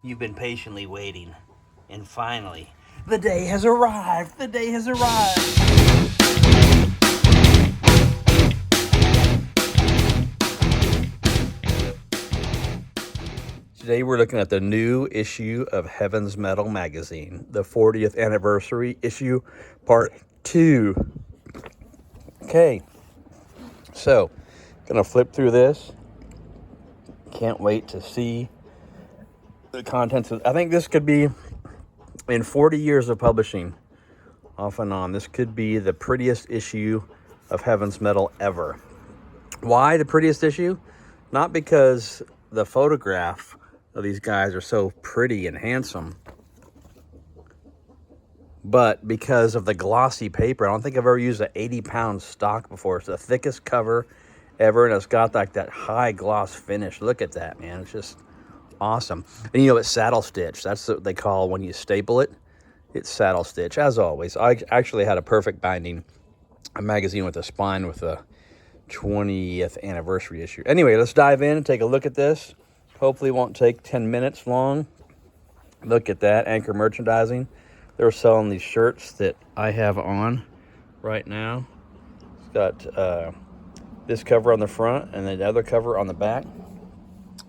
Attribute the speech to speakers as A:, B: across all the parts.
A: You've been patiently waiting, and finally, the day has arrived. The day has arrived. Today we're looking at the new issue of Heaven's Metal magazine, the 40th anniversary issue, part 2. Okay, so gonna flip through this. Can't wait to see the contents. I think this could be, in 40 years of publishing, off and on, this could be the prettiest issue of Heaven's Metal ever. Why the prettiest issue? Not because the photograph of these guys are so pretty and handsome, but because of the glossy paper. I don't think I've ever used an 80-pound stock before. It's the thickest cover ever, and it's got like that high gloss finish. Look at that, man. It's just awesome. And you know, it's saddle stitch. That's what they call when you staple it. It's saddle stitch, as always. I actually had a perfect binding, a magazine with a spine with a 20th anniversary issue. Anyway, let's dive in and take a look at this. Hopefully it won't take 10 minutes long. Look at that, Anchor Merchandising. They're selling these shirts that I have on right now. It's got this cover on the front and the other cover on the back.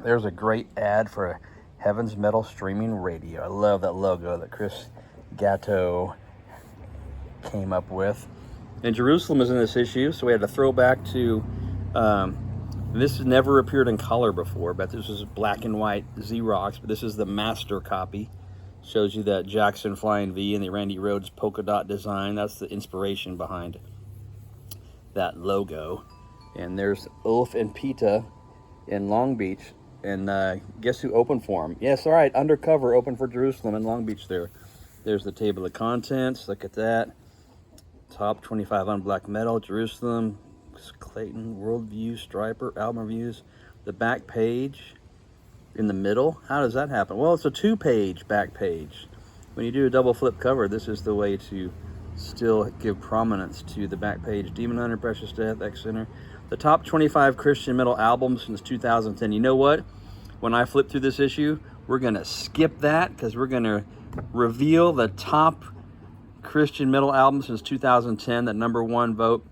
A: There's a great ad for Heaven's Metal Streaming Radio. I love that logo that Chris Gatto came up with. And Jerusalem is in this issue, so we had to throw back to, this has never appeared in color before, but this is black and white Xerox, but this is the master copy. Shows you that Jackson Flying V and the Randy Rhoads polka dot design. That's the inspiration behind that logo. And there's Ulf and Peta in Long Beach. And guess who opened for them? Yes, all right, Undercover opened for Jerusalem in Long Beach there. There's the table of contents. Look at that. Top 25 on black metal, Jerusalem, Clayton, Worldview, Striper, album reviews. The back page in the middle. How does that happen? Well, it's a 2-page back page. When you do a double flip cover, this is the way to still give prominence to the back page. Demon Hunter, Precious Death, X Center. The top 25 Christian metal albums since 2010. You know what? When I flip through this issue, we're going to skip that because we're going to reveal the top Christian metal album since 2010, that #1 vote,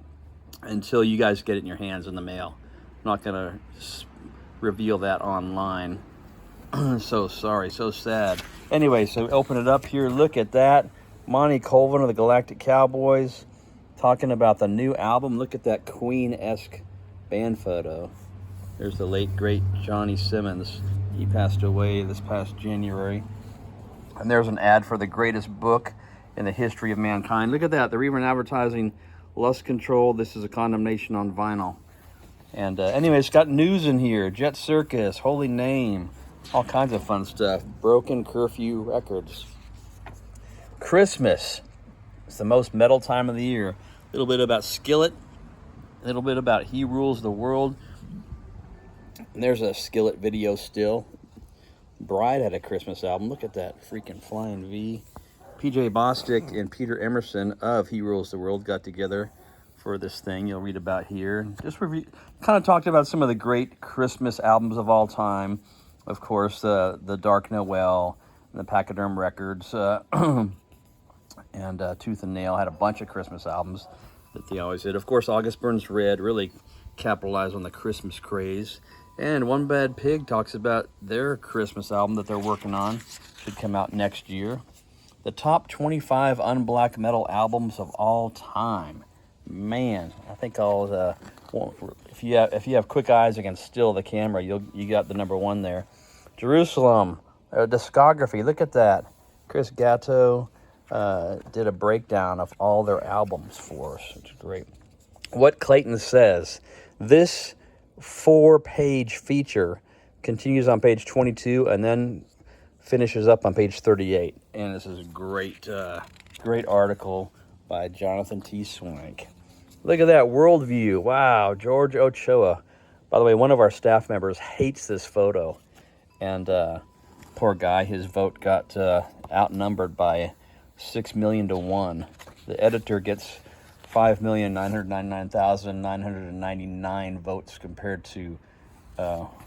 A: until you guys get it in your hands in the mail. I'm not going to reveal that online. So sorry, so sad. Anyway, so open it up here. Look at that. Monty Colvin of the Galactic Cowboys talking about the new album. Look at that Queen-esque band photo. There's the late, great Johnny Simmons. He passed away this past January. And there's an ad for the greatest book in the history of mankind. Look at that. They're even advertising Lust Control. This is a condemnation on vinyl. And anyway, it's got news in here. Jet Circus, Holy Name, all kinds of fun stuff. Broken Curfew Records. Christmas. It's the most metal time of the year. A little bit about Skillet. A little bit about He Rules the World. And there's a Skillet video still. Bride had a Christmas album. Look at that freaking Flying V. PJ Bostic and Peter Emerson of He Rules the World got together for this thing you'll read about here. Just kind of talked about some of the great Christmas albums of all time. Of course, the Dark Noel and the Pachyderm Records. And Tooth and Nail had a bunch of Christmas albums that they always did. Of course, August Burns Red really capitalized on the Christmas craze. And One Bad Pig talks about their Christmas album that they're working on. Should come out next year. The top 25 unblack metal albums of all time. Man, I think I'll if you have quick eyes and can still the camera, you got the #1 there. Jerusalem, discography. Look at that. Chris Gatto did a breakdown of all their albums for us. It's great. What Clayton says. This 4-page feature continues on page 22 and then finishes up on page 38. And this is a great article by Jonathan T. Swank. Look at that, Worldview. Wow, George Ochoa. By the way, one of our staff members hates this photo. And poor guy, his vote got outnumbered by 6 million to 1. The editor gets 5,999,999 votes compared to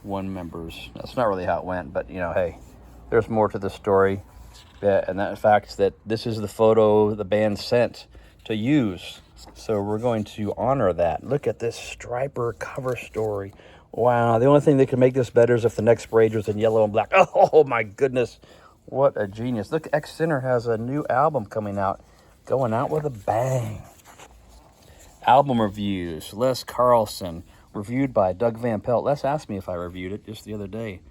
A: one member's. That's not really how it went, but, you know, hey, there's more to the story. And that fact that this is the photo the band sent to use. So we're going to honor that. Look at this striper cover story. Wow, the only thing that could make this better is if the next page was in yellow and black. Oh my goodness, what a genius. Look, X Center has a new album coming out, going out with a bang. Album reviews, Les Carlson, reviewed by Doug Van Pelt. Les asked me if I reviewed it just the other day.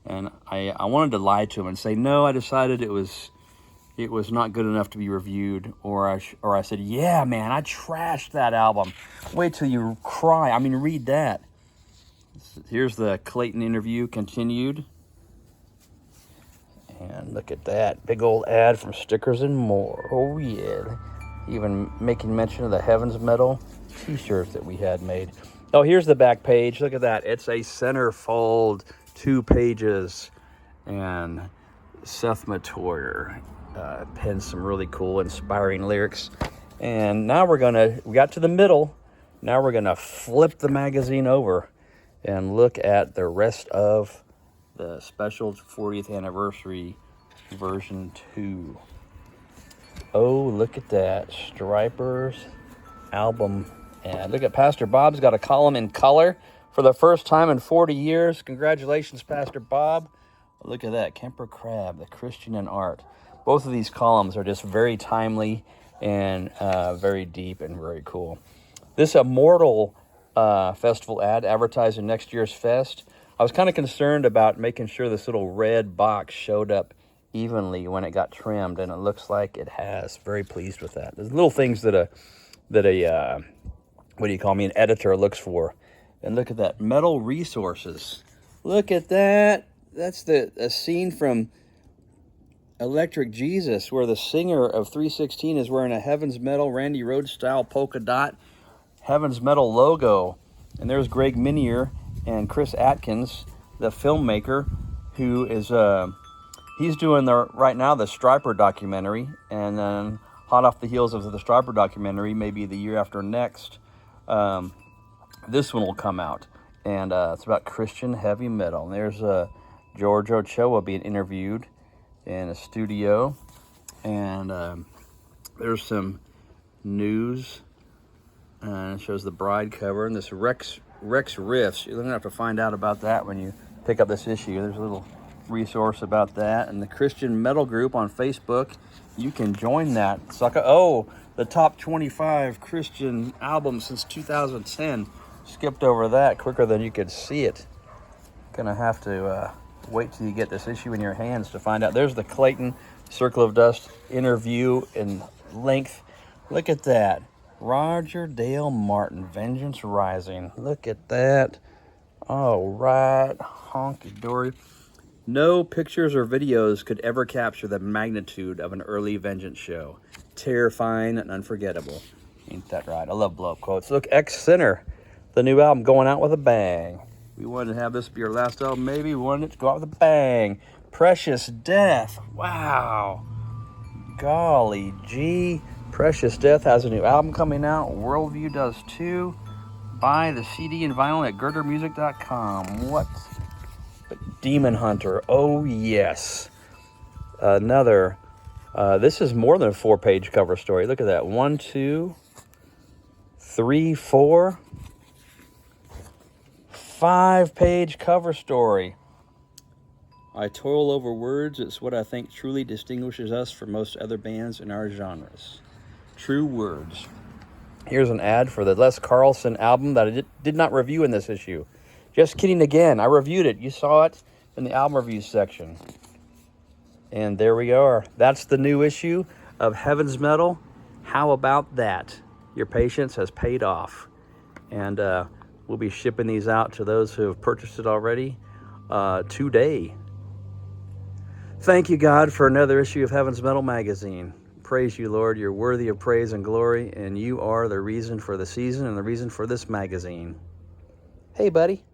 A: And I wanted to lie to him and say, no, I decided it was not good enough to be reviewed. Or I said, yeah, man, I trashed that album. Wait till you cry. I mean, read that. Here's the Clayton interview continued. And look at that. Big old ad from Stickers and More. Oh, yeah. Even making mention of the Heavens Metal t-shirts that we had made. Oh, here's the back page. Look at that. It's a centerfold, 2 pages. And Seth Matoyer penned some really cool, inspiring lyrics. And now we got to the middle. Now we're going to flip the magazine over and look at the rest of the special 40th anniversary version 2. Oh, look at that. Stripers album. And look at Pastor Bob's got a column in color for the first time in 40 years. Congratulations, Pastor Bob. Look at that. Kemper Crab, the Christian in Art. Both of these columns are just very timely and very deep and very cool. This Immortal festival ad advertising next year's fest. I was kind of concerned about making sure this little red box showed up evenly when it got trimmed, and it looks like it has. Very pleased with that. There's little things that a what do you call me, an editor looks for. And look at that, Metal Resources. Look at that. That's a scene from Electric Jesus, where the singer of 316 is wearing a Heavens Metal Randy Rhoads style polka dot Heavens Metal logo. And there's Greg Minier and Chris Atkins, the filmmaker, who is he's doing right now the Striper documentary, and then hot off the heels of the Striper documentary, maybe the year after next, this one will come out, and it's about Christian heavy metal. And there's George Ochoa being interviewed in a studio, and there's some news, and it shows the Bride cover, and this Rex Riffs. You're going to have to find out about that when you pick up this issue. There's a little resource about that, and the Christian Metal Group on Facebook. You can join that sucker. Oh, the top 25 Christian albums since 2010. Skipped over that quicker than you could see it. Gonna have to wait till you get this issue in your hands to find out. There's the Clayton Circle of Dust interview in length. Look at that. Roger Dale Martin, Vengeance Rising. Look at that. All right, honky dory. No pictures or videos could ever capture the magnitude of an early Vengeance show. Terrifying and unforgettable. Ain't that right? I love blow-up quotes. Look, X Center, the new album going out with a bang. We wanted to have this be our last album, maybe. We wanted it to go out with a bang. Precious Death. Wow. Golly gee. Precious Death has a new album coming out. Worldview does too. Buy the CD and vinyl at girdermusic.com. What? Demon Hunter. Oh, yes. Another. This is more than a 4-page cover story. Look at that. 1, 2, 3, 4, 5-page cover story. I toil over words. It's what I think truly distinguishes us from most other bands in our genres. True words. Here's an ad for the Les Carlson album that I did not review in this issue. Just kidding again. I reviewed it. You saw it in the album reviews section. And there we are. That's the new issue of Heavens Metal. How about that? Your patience has paid off. And we'll be shipping these out to those who have purchased it already today. Thank you, God, for another issue of Heavens Metal magazine. Praise you, Lord. You're worthy of praise and glory, and you are the reason for the season and the reason for this magazine. Hey, buddy.